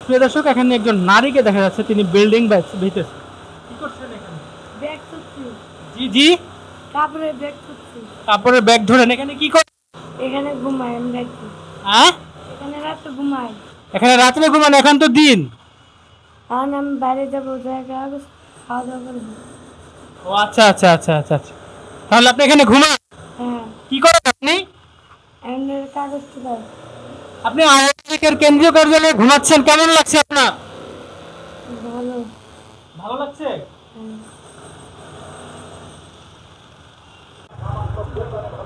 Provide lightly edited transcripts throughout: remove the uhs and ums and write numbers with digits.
প্রিয় দর্শক, এখানে একজন নারীকে দেখা যাচ্ছে, তিনি বিল্ডিং ভিতরে কি করছেন এখানে? ব্যাগ করছি। জি জি, কাপড়ের ব্যাগ করছি। কাপড়ের ব্যাগ ধরেন, এখানে কি করেন? এখানে ঘুমাই আমি রাত্রে। হ্যাঁ, এখানে রাত্রে ঘুমাই। এখানে রাত্রে ঘুমান, এখন তো দিন। এখন আমি বাইরে যাবো, জায়গা খাওয়া দাওয়া করবো। ও আচ্ছা আচ্ছা আচ্ছা আচ্ছা আচ্ছা, তাহলে আপনি এখানে ঘুমান, হ্যাঁ, কি করেন আপনি? এমনি কাগজ তুলাই। আপনি আওয়ামী লীগের কেন্দ্রীয় কার্যালয়ে ঘুমাচ্ছেন, কেমন লাগছে আপনার? ভালো। ভালো লাগছে। হ্যাঁ।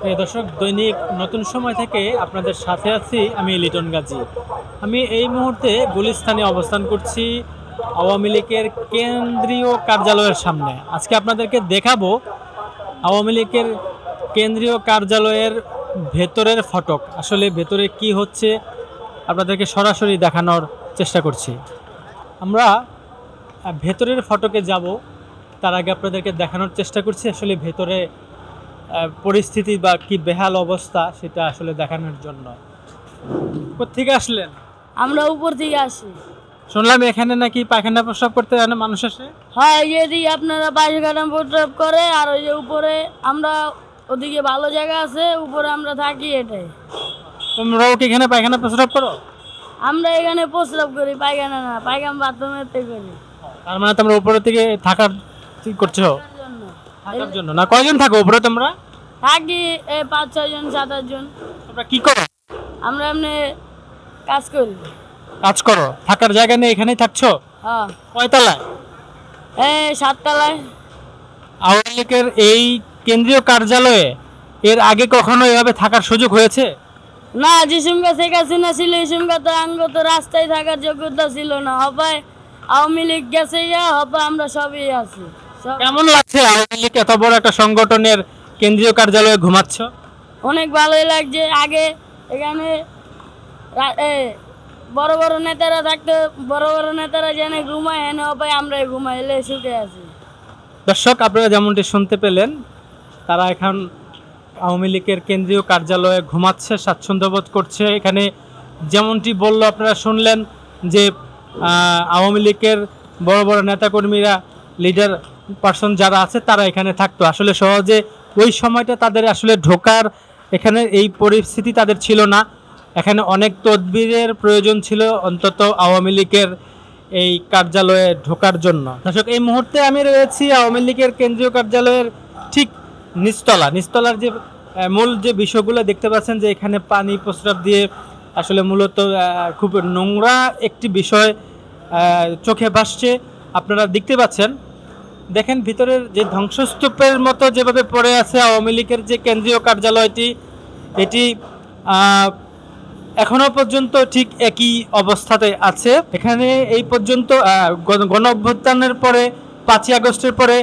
এই দর্শক, দৈনিক নতুন সময় থেকে আপনাদের সাথে আছি আমি লিটন গাজী। আমি এই মুহূর্তে গুলিস্তানে অবস্থান করছি, আওয়ামী লীগের কেন্দ্রীয় কার্যালয়ের সামনে। আজকে আপনাদেরকে দেখাবো আওয়ামী লীগের কেন্দ্রীয় কার্যালয়ের ভেতরের ফটক, আসলে ভেতরে কি হচ্ছে আপনাদেরকে সরাসরি দেখানোর চেষ্টা করছি। আমরা ভেতরের ফটকে যাব, তার আগে আপনাদেরকে দেখানোর চেষ্টা করছি আসলে ভেতরে পরিস্থিতি বা কি বেহাল অবস্থা সেটা আসলে দেখানোর জন্য। কোত্থেকে আসলেন? আমরা উপর থেকে আসি। শুনলাম এখানে নাকি পায়খানা প্রস্রাব করতে মানুষ আসে। হ্যাঁ, এদিকে আপনারা পায়খানা প্রস্রাব করে, আর ওই যে উপরে আমরা, ওদিকে ভালো জায়গা আছে, উপরে আমরা থাকি। এটাই তোমরাও কি এখানে পায়খানা প্রস্রাব করো? আমরা এখানে প্রস্রাব করি, পায়খানা না, পায়খানা বাথরুমের করি। তার মানে তোমরা উপরে থেকে থাকার করছো? জন্য থাকার জন্য না? কয়জন থাকো উপরে তোমরা? থাকি 5-6 জন 7-8 জন। তোমরা কি করো? আমরা এমনি কাজ করি। কাজ করো, থাকার জায়গা নেই, এখানেই থাকছো? হ্যাঁ, কয়তলায়? 7 তলায়। আওয়ামী লীগের এই কেন্দ্রীয় কার্যালয়ে এর আগে কখনো এভাবে থাকার সুযোগ হয়েছে? না, যে সঙ্গে শেখ হাসিনা ছিল এই সঙ্গে তো আঙ্গত রাস্তায় থাকার যোগ্যতা ছিল না। হবে আওয়ামী লীগ গেছে, হবে আমরা সবই আছি। কেমন লাগছে আওয়ামী লীগ এত বড় একটা সংগঠনের কেন্দ্রীয় কার্যালয়ে ঘুমাচ্ছ? অনেক ভালোই লাগছে। আগে এখানে বড় বড় নেতারা থাকতো, বড় বড় নেতারা যেন ঘুমায়, হেন হবে আমরাই ঘুমাই, এলে সুখে আছি। দর্শক, আপনারা যেমনটি শুনতে পেলেন, তারা এখন আওয়ামী লীগের কেন্দ্রীয় কার্যালয়ে ঘুমাচ্ছে, স্বাচ্ছন্দ্য বোধ করছে। এখানে যেমনটি বললো আপনারা শুনলেন যে আওয়ামী লীগের বড় বড় নেতাকর্মীরা, লিডার পার্সন যারা আছে তারা এখানে থাকতো। আসলে সহজে ওই সময়টা তাদের আসলে ঢোকার, এখানে এই পরিস্থিতি তাদের ছিল না। এখানে অনেক তদবিরের প্রয়োজন ছিল অন্তত আওয়ামী লীগের এই কার্যালয়ে ঢোকার জন্য। দর্শক, এই মুহূর্তে আমি রয়েছি আওয়ামী লীগের কেন্দ্রীয় কার্যালয়ের ঠিক নিচতলার যে মূল যে বিষয়গুলো দেখতে পাচ্ছেন, যে এখানে পানি প্রস্রাব দিয়ে আসলে মূলত খুব নোংরা একটি বিষয় চোখে ভাসছে। আপনারা দেখতে পাচ্ছেন, দেখেন ভিতরের যে ধ্বংসস্তূপের মতো যেভাবে পড়ে আছে আওয়ামী লীগের যে কেন্দ্রীয় কার্যালয়টি, এটি এখনো পর্যন্ত ঠিক একই অবস্থাতে আছে। এখানে এই পর্যন্ত গণ অভ্যুত্থানের পরে 5ই আগস্টের পরে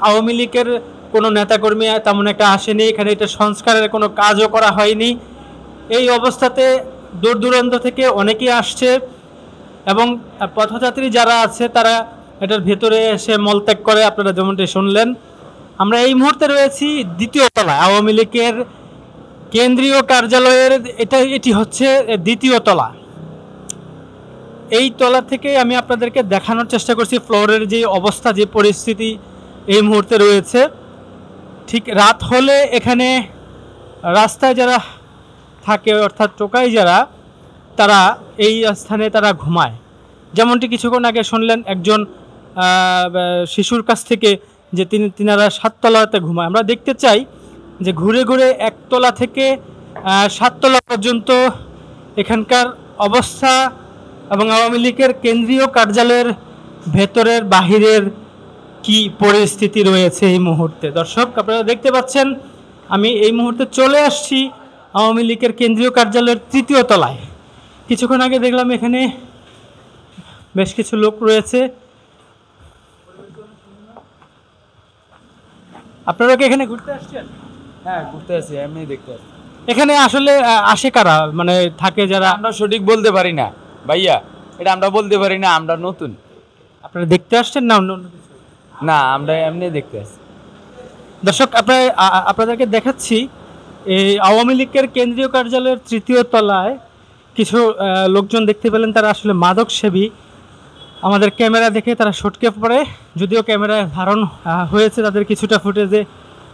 আওয়ামী লীগের কোনো নেতাকর্মী তেমন একটা আসেনি। এখানে এটা সংস্কারের কোনো কাজও করা হয়নি। এই অবস্থাতে দূর দূরান্ত থেকে অনেকেই আসছে এবং পথযাত্রী যারা আছে তারা এটার ভেতরে এসে মলত্যাগ করে, আপনারা যেমনটি শুনলেন। আমরা এই মুহূর্তে রয়েছি 2য় তলায়, আওয়ামী লীগের কেন্দ্রীয় কার্যালয়ের এটি হচ্ছে 2য় তলা। এই তলা থেকে আমি আপনাদেরকে দেখানোর চেষ্টা করছি ফ্লোরের যে অবস্থা, যে পরিস্থিতি এই মুহূর্তে রয়েছে। ঠিক রাত হলে এখানে রাস্তায় যারা থাকে, অর্থাৎ টোকাই যারা, তারা এই স্থানে তারা ঘুমায়। যেমনটি কিছুক্ষণ আগে শুনলেন একজন শিশুর কাছ থেকে, যে তিনারা 7 তলাতে ঘুমায়। আমরা দেখতে চাই যে ঘুরে ঘুরে 1 তলা থেকে 7 তলা পর্যন্ত এখানকার অবস্থা এবং আওয়ামী লীগের কেন্দ্রীয় কার্যালয়ের ভেতরের বাহিরের কি পরিস্থিতি রয়েছে এই মুহূর্তে। দর্শক, আপনারা দেখতে পাচ্ছেন আমি এই মুহূর্তে চলে আসছি আওয়ামী লীগের কেন্দ্রীয় কার্যালয়ের 3য় তলায়। কিছুক্ষণ আগে দেখলাম এখানে বেশ কিছু লোক রয়েছে। আপনারা কি এখানে ঘুরতে আসছেন? হ্যাঁ, ঘুরতে আসি, এমনি দেখতে আসি। এখানে আসলে আসে কারা, মানে থাকে যারা? আমরা সঠিক বলতে পারি না ভাইয়া, এটা আমরা বলতে পারি না, আমরা নতুন। আপনারা দেখতে আসছেন না অন্য কিছু? না, আমরা এমনি দেখতে আসি। দর্শক, আপনাদেরকে দেখাচ্ছি এই আওয়ামী লীগের কেন্দ্রীয় কার্যালয়ের 3য় তলায় কিছু লোকজন দেখতে পেলেন তারা আসলে মাদক সেবী। আমাদের ক্যামেরা দেখে তারা সটকে পড়ে, যদিও ক্যামেরায় ধারণ হয়েছে তাদের কিছুটা ফুটেজে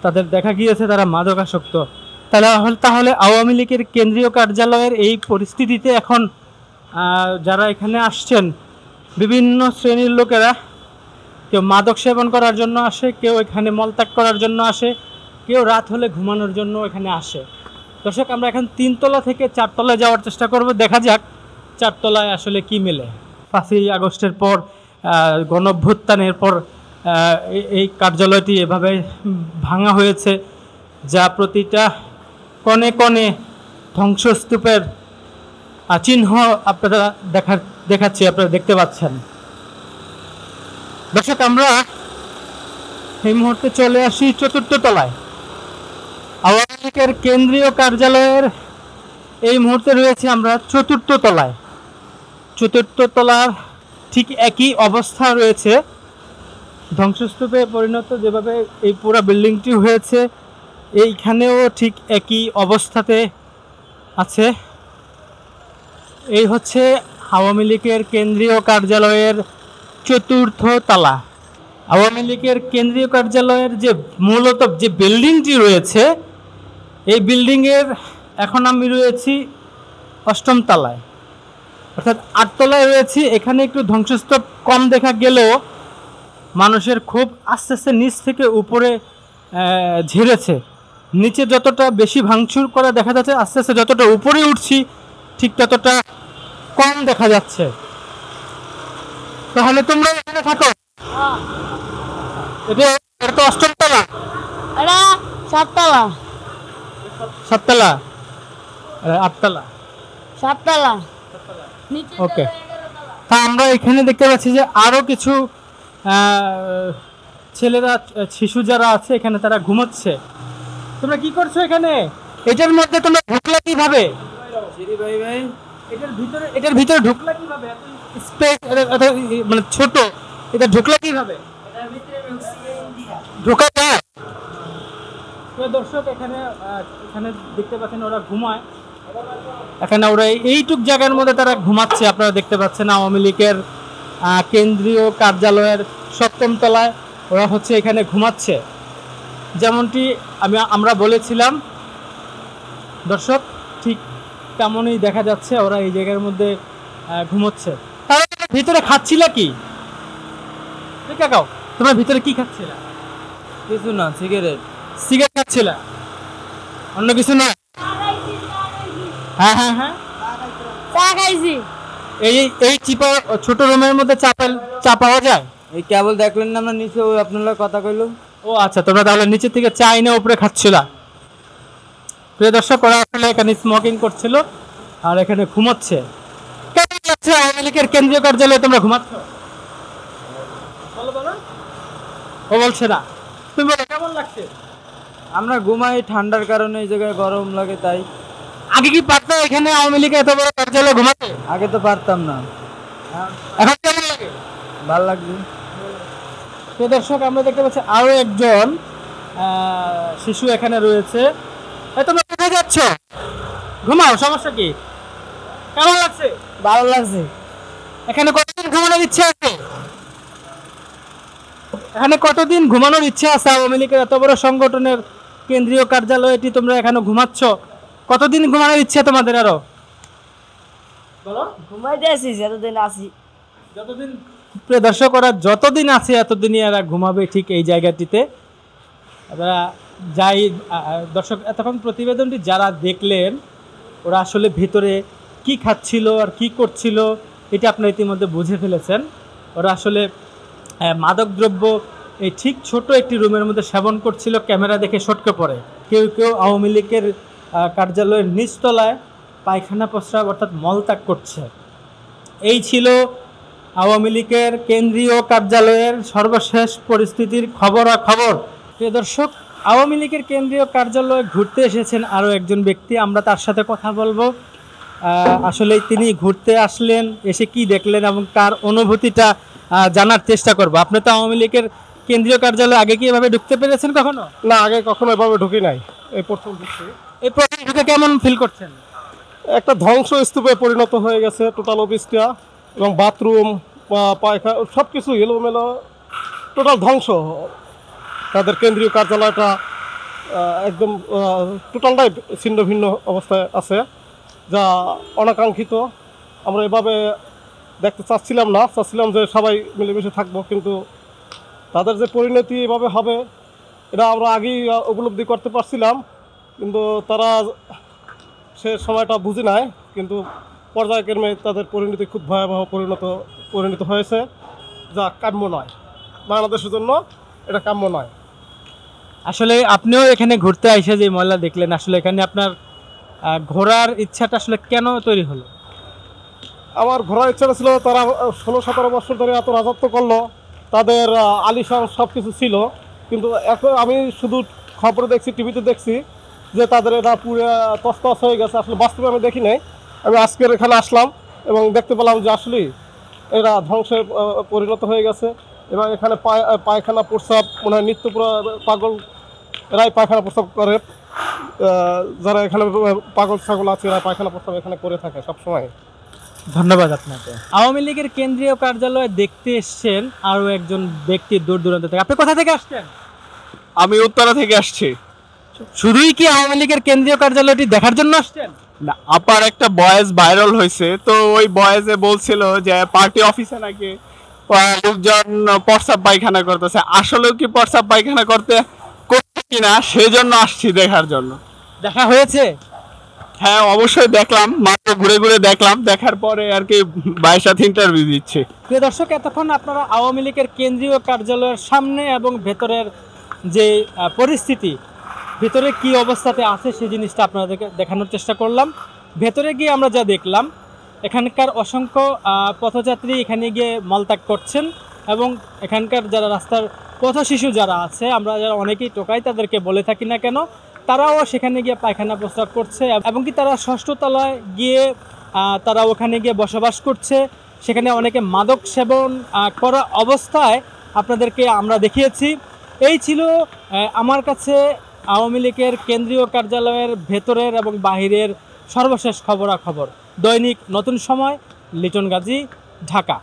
তাদের দেখা গিয়েছে তারা মাদকাসক্ত। তাহলে আওয়ামী লীগের কেন্দ্রীয় কার্যালয়ের এই পরিস্থিতিতে এখন যারা এখানে আসছেন বিভিন্ন শ্রেণীর লোকেরা, কেউ মাদক সেবন করার জন্য আসে, কেউ এখানে মলত্যাগ করার জন্য আসে, কেউ রাত হলে ঘুমানোর জন্য এখানে আসে। দর্শক, আমরা এখন 3 তলা থেকে 4 তলায় যাওয়ার চেষ্টা করব, দেখা যাক 4 তলায় আসলে কি মেলে। 5ই আগস্টের পর গণঅভ্যুত্থানের পর এই কার্যালয়টি এভাবে ভাঙা হয়েছে, যা প্রতিটা কণে কণে ধ্বংসস্তূপের চিহ্ন আপনারা দেখাচ্ছি, আপনারা দেখতে পাচ্ছেন। দর্শক, আমরা এই মুহূর্তে চলে আসি 4র্থ তলায়। আওয়ামী লীগের কেন্দ্রীয় কার্যালয়ের এই মুহূর্তে রয়েছে আমরা 4র্থ তলায়। 4র্থ তলার ঠিক একই অবস্থা রয়েছে, ধ্বংসস্তূপে পরিণত যেভাবে এই পুরো বিল্ডিংটি হয়েছে, এইখানেও ঠিক একই অবস্থাতে আছে। এই হচ্ছে আওয়ামী লীগের কেন্দ্রীয় কার্যালয়ের 4র্থ তলা। আওয়ামী লীগের কেন্দ্রীয় কার্যালয়ের যে মূলত যে বিল্ডিংটি রয়েছে, এই বিল্ডিংয়ের এখন আমি রয়েছি 8ম তলায়, অর্থাৎ 8 তলায় রয়েছি। এখানে একটু ধ্বংসস্তূপ কম দেখা গেলেও মানুষের খুব আস্তে আস্তে নিচ থেকে উপরে ঝেড়েছে। নিচে যতটা বেশি ভাঙচুর করা দেখা যাচ্ছে, আস্তে আস্তে যতটা উপরে উঠছি ঠিক ততটা কম দেখা যাচ্ছে। তাহলে তোমরা এখানে থাকো। এটা তো 8ম তলা, এটা 7 তলা। 7 তলা, 8 তলা, 7 তলা। নিচে ওকে। তা আমরা এখানে দেখতে পাচ্ছি যে আরও কিছু ছেলেরা, শিশু যারা আছে এখানে তারা ঘুমোচ্ছে। তোমরা কি করছো এখানে? এটার মধ্যে তোমরা ঢুকলে কিভাবে? এটার ভিতরে ঢুকলে কিভাবে? স্পেস মানে ছোট, এটা ঢুকলে কিভাবে? ঢোকা যায়? দর্শক, এখানে দেখতে পাচ্ছেন ওরা ঘুমায়। এখানে ওরা এইটুক জায়গার মধ্যে তারা ঘুমাচ্ছে। আপনারা দেখতে পাচ্ছেন আওয়ামী লীগের কেন্দ্রীয় কার্যালয়ের 7ম তলায় ওরা হচ্ছে এখানে ঘুমাচ্ছে, যেমনটি আমরা বলেছিলাম। দর্শক, ঠিক তেমনই দেখা যাচ্ছে ওরা এই জায়গার মধ্যে ঘুমোচ্ছে। তাহলে ভিতরে খাচ্ছিল কি? কাকাও, তোমরা ভিতরে কি খাচ্ছিল? কিছু না, সিগারেট খাচ্ছিল, অন্য কিছু না? হ্যাঁ হ্যাঁ হ্যাঁ, চা খাইছি। এই চিপা ছোট রুমের মধ্যে চা পাওয়া যায়? এই কেবল দেখলেন না আমরা নিচে, ওই আপনার কথা কইলো। ও আচ্ছা, তোমরা তাহলে নিচে থেকে চা এনে উপরে খাচ্ছিল। প্রিয় দর্শক, ওরা আসলে এখানে স্মোকিং করছিল আর এখানে ঘুমাচ্ছে। কেমন লাগছে আওয়ামী লীগের কেন্দ্রীয় কার্যালয়ে তোমরা ঘুমাচ্ছ? ও বলছে না, তুমি বলো কেমন লাগছে? আমরা ঘুমাই ঠান্ডার কারণে, এই জায়গায় গরম লাগে তাই। আগে কি পারতো এখানে আওয়ামী লীগের এত বড় কার্যালয়ে ঘুমাতে? আগে তো পারতাম না। এখন কেমন লাগে? ভালো লাগছে। তো দর্শক, আমরা দেখতে পাচ্ছি আরো একজন শিশু এখানে রয়েছে। তোমরা কোথায় যাচ্ছ? ঘুমাও, সমস্যা কি? কেমন লাগছে? ভালো লাগছে। এখানে কতদিন ঘুমানোর ইচ্ছা আছে? এখানে কতদিন ঘুমানোর ইচ্ছা আছে? আওয়ামী লীগের এত বড় সংগঠনের কেন্দ্রীয় কার্যালয়টি তোমরা এখানে ঘুমাচ্ছ, কতদিন ঘুমানোর ইচ্ছা তোমাদের? আরো বলো। ঘুমাইতে আসি, যতদিন আসি। যতদিন, প্রিয় দর্শক, ওরা যতদিন আছে এতদিনই এরা ঘুমাবে ঠিক এই জায়গাটিতে। এরা যাই দর্শক, এতক্ষণ প্রতিবেদনটি যারা দেখলেন ওরা আসলে ভিতরে কি খাচ্ছিল আর কি করছিল এটা আপনারা ইতিমধ্যে বুঝে ফেলেছেন। ওরা আসলে মাদকদ্রব্য এই ঠিক ছোট একটি রুমের মধ্যে সেবন করছিল, ক্যামেরা দেখে সটকে পড়ে। কেউ কেউ আওয়ামী লীগের কার্যালয়ের নিচতলায় পায়খানা প্রস্রাব অর্থাৎ মলত্যাগ করছে। এই ছিল আওয়ামী লীগের কেন্দ্রীয় কার্যালয়ের সর্বশেষ পরিস্থিতির খবরাখবর। প্রিয় দর্শক, আওয়ামী লীগের কেন্দ্রীয় কার্যালয়ে ঘুরতে এসেছেন আরও একজন ব্যক্তি, আমরা তার সাথে কথা বলবো। আসলে তিনি ঘুরতে আসলেন, এসে কি দেখলেন এবং তার অনুভূতিটা জানার চেষ্টা করব। আপনি তো আওয়ামী লীগের কেন্দ্রীয় কার্যালয়ে আগে কি এভাবে ঢুকতে পেরেছেন কখনো? না, আগে কখনো এভাবে ঢুকি নাই, এই প্রথম ঢুকছি। এই প্রথম ঢুকে কেমন ফিল করছেন? একটা ধ্বংসস্তূপে পরিণত হয়ে গেছে টোটাল অফিসটা, এবং বাথরুম পায়খানা সব কিছু এলোমেলো, টোটাল ধ্বংস। তাদের কেন্দ্রীয় কার্যালয়টা একদম টোটালটাই ছিন্ন ভিন্ন অবস্থায় আছে, যা অনাকাঙ্ক্ষিত। আমরা এভাবে দেখতে চাচ্ছিলাম যে সবাই মিলেমিশে থাকবো, কিন্তু তাদের যে পরিণতি এভাবে হবে এটা আমরা আগেই উপলব্ধি করতে পারছিলাম, কিন্তু তারা সে সময়টা বুঝি নাই। কিন্তু পর্যায়ক্রমে তাদের পরিণতি খুব ভয়াবহ পরিণত হয়েছে, যা কাম্য নয়, বাংলাদেশের জন্য এটা কাম্য নয়। আসলে আপনিও এখানে ঘুরতে আইসে যে ময়লা দেখলেন, আসলে এখানে আপনার ঘোরার ইচ্ছাটা আসলে কেন তৈরি হলো? আমার ঘোরার ইচ্ছা ছিল, তারা 16-17 বছর ধরে এত রাজত্ব করলো, তাদের আলিশান সব কিছু ছিল, কিন্তু এখন আমি শুধু খবরে দেখছি, টিভিতে দেখছি যে তাদের এটা পুরো তছনছ হয়ে গেছে। আসলে বাস্তবে আমি দেখি নাই, আমি আজকের এখানে আসলাম এবং দেখতে পেলাম যে আসলেই এরা ধ্বংসে পরিণত হয়ে গেছে। এবং এখানে পায়খানা প্রস্রাব মনে হয় নিত্য পাগল, এরাই পায়খানা প্রস্রাব করে। যারা এখানে পাগল ছাগল আছে এরা পায়খানা প্রস্রাব এখানে করে থাকে সবসময়। ধন্যবাদ আপনাকে। আওয়ামী লীগের কেন্দ্রীয় কার্যালয়ে দেখতে এসছেন আরো একজন ব্যক্তি দূর দূরান্ত থেকে। আপনি কোথা থেকে আসছেন? আমি উত্তরা থেকে আসছি। শুধুই কি আওয়ামী লীগের কেন্দ্রীয় কার্যালয়টি দেখার জন্য আসছেন? না, আপার একটা বয়েজ ভাইরাল হয়েছে, তো ওই বয়েজে বলছিল যে পার্টি অফিসে নাকি লোকজন প্রস্রাব পায়খানা করতেছে। আসলেও কি প্রস্রাব পায়খানা করতে কিনা সেজন্য আসছি দেখার জন্য। দেখা হয়েছে? হ্যাঁ, অবশ্যই দেখলাম, মাত্র ঘুরে ঘুরে দেখলাম, দেখার পরে আর কি ভাইয়ের সাথে ইন্টারভিউ দিচ্ছি। প্রিয় দর্শক, এতক্ষণ আপনারা আওয়ামী লীগের কেন্দ্রীয় কার্যালয়ের সামনে এবং ভেতরের যে পরিস্থিতি, ভেতরে কি অবস্থাতে আছে সেই জিনিসটা আপনাদেরকে দেখানোর চেষ্টা করলাম। ভেতরে গিয়ে আমরা যা দেখলাম, এখানকার অসংখ্য পথযাত্রী এখানে গিয়ে মলত্যাগ করছেন, এবং এখানকার যারা রাস্তার পথশিশু যারা আছে, আমরা যারা অনেকেই টোকাই তাদেরকে বলে থাকি না কেন, তারাও সেখানে গিয়ে পায়খানা প্রস্রাব করছে, এবং কি তারা 6ষ্ঠ তলায় গিয়ে তারা ওখানে গিয়ে বসবাস করছে। সেখানে অনেকে মাদক সেবন করা অবস্থায় আপনাদেরকে আমরা দেখিয়েছি। এই ছিল আমার কাছে আওয়ামী লীগের কেন্দ্রীয় কার্যালয়ের ভেতরের এবং বাহিরের সর্বশেষ খবরাখবর। দৈনিক নতুন সময়, লিটন গাজী, ঢাকা।